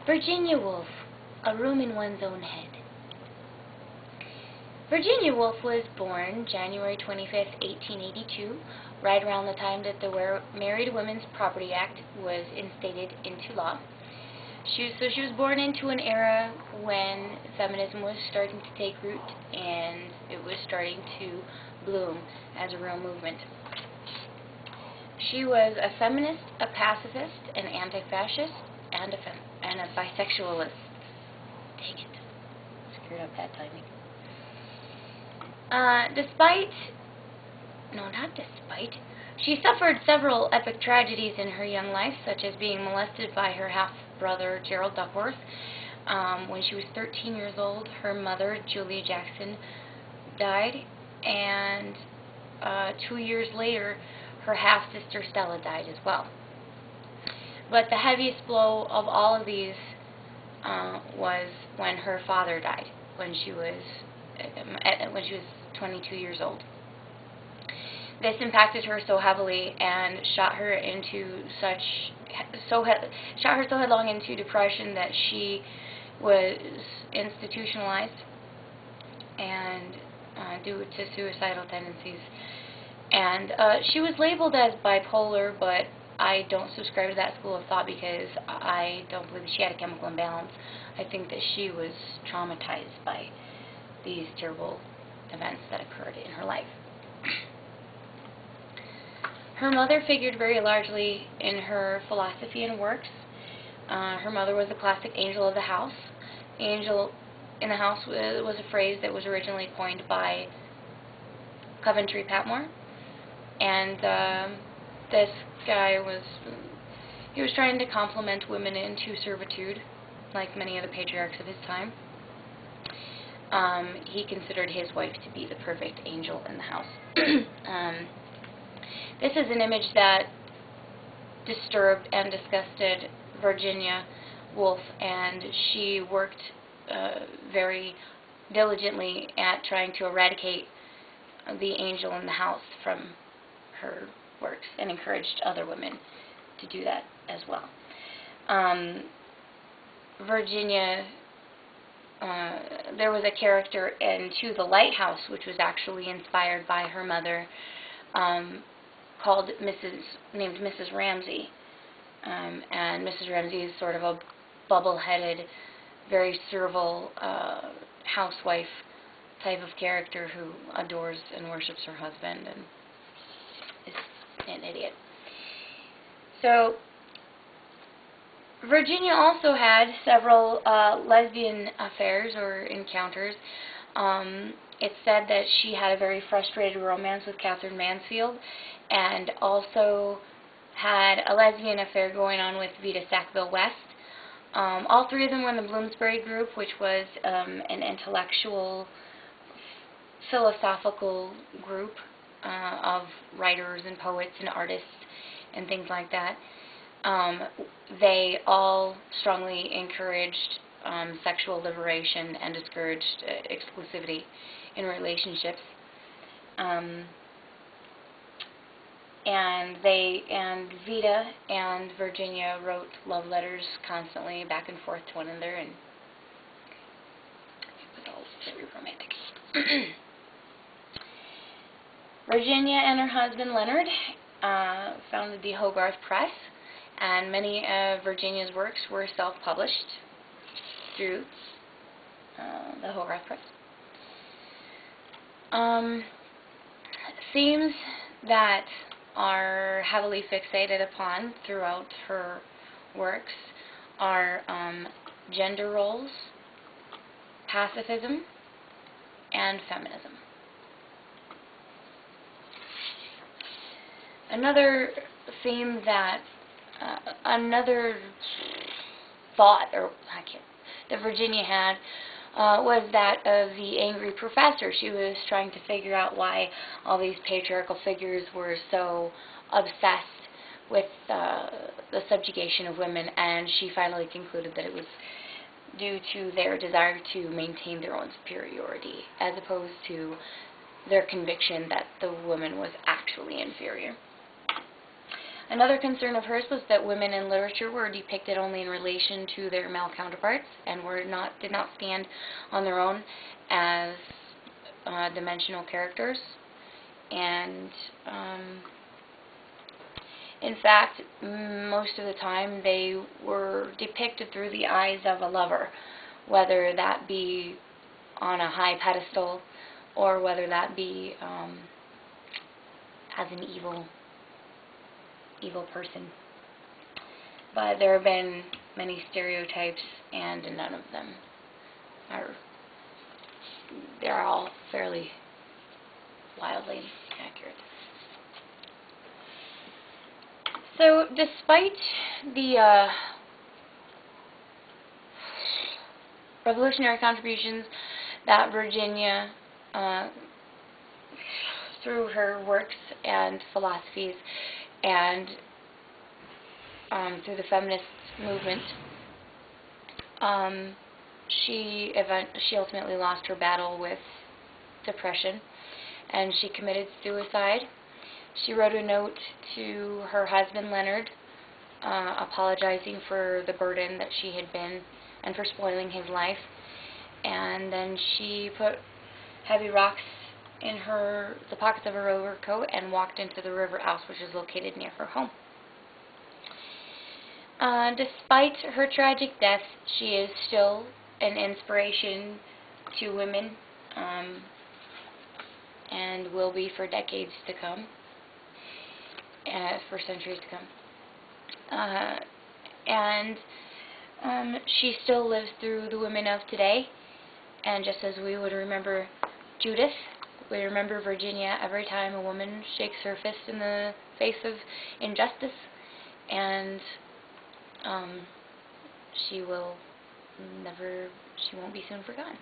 Virginia Woolf, A Room in One's Own Head. Virginia Woolf was born January 25th, 1882, right around the time that the Married Women's Property Act was instated into law. She was born into an era when feminism was starting to take root and it was starting to bloom as a real movement. She was a feminist, a pacifist, an anti-fascist, and a bisexualist. Take it. Screwed up that timing. She suffered several epic tragedies in her young life, such as being molested by her half-brother, Gerald Duckworth. When she was 13 years old, her mother, Julia Jackson, died, and 2 years later, her half-sister, Stella, died as well. But the heaviest blow of all of these was when her father died, when she was 22 years old. This impacted her so heavily and shot her so headlong into depression that she was institutionalized and due to suicidal tendencies. And she was labeled as bipolar, but I don't subscribe to that school of thought because I don't believe she had a chemical imbalance. I think that she was traumatized by these terrible events that occurred in her life. Her mother figured very largely in her philosophy and works. Her mother was the classic angel of the house. Angel in the house was a phrase that was originally coined by Coventry Patmore. And this guy was trying to compliment women into servitude, like many of the patriarchs of his time. He considered his wife to be the perfect angel in the house. This is an image that disturbed and disgusted Virginia Woolf, and she worked very diligently at trying to eradicate the angel in the house from her works and encouraged other women to do that as well. There was a character in To the Lighthouse, which was actually inspired by her mother, named Mrs. Ramsay. And Mrs. Ramsay is sort of a bubble-headed, very servile housewife type of character who adores and worships her husband and is an idiot. So Virginia also had several lesbian affairs or encounters. It's said that she had a very frustrated romance with Catherine Mansfield and also had a lesbian affair going on with Vita Sackville West. All three of them were in the Bloomsbury group, which was an intellectual, philosophical group of writers and poets and artists and things like that. They all strongly encouraged sexual liberation and discouraged exclusivity in relationships. And Vita and Virginia wrote love letters constantly back and forth to one another, and it was all very romantic. Virginia and her husband Leonard founded the Hogarth Press, and many of Virginia's works were self-published through the Hogarth Press. Themes that are heavily fixated upon throughout her works are gender roles, pacifism, and feminism. Another theme that, another thought that Virginia had was that of the angry professor. She was trying to figure out why all these patriarchal figures were so obsessed with the subjugation of women, and she finally concluded that it was due to their desire to maintain their own superiority, as opposed to their conviction that the woman was actually inferior. Another concern of hers was that women in literature were depicted only in relation to their male counterparts and did not stand on their own as dimensional characters. And in fact, most of the time they were depicted through the eyes of a lover, whether that be on a high pedestal or whether that be as an evil person. But there have been many stereotypes, and none of them they're all fairly wildly accurate. So despite the revolutionary contributions that Virginia, through her works and philosophies and through the feminist movement, she ultimately lost her battle with depression, and she committed suicide. She wrote a note to her husband, Leonard, apologizing for the burden that she had been and for spoiling his life. And then she put heavy rocks in the pockets of her overcoat and walked into the river house, which is located near her home. Despite her tragic death, she is still an inspiration to women, and will be for decades to come, for centuries to come. And she still lives through the women of today, and just as we would remember Judith, we remember Virginia every time a woman shakes her fist in the face of injustice, and she won't be soon forgotten.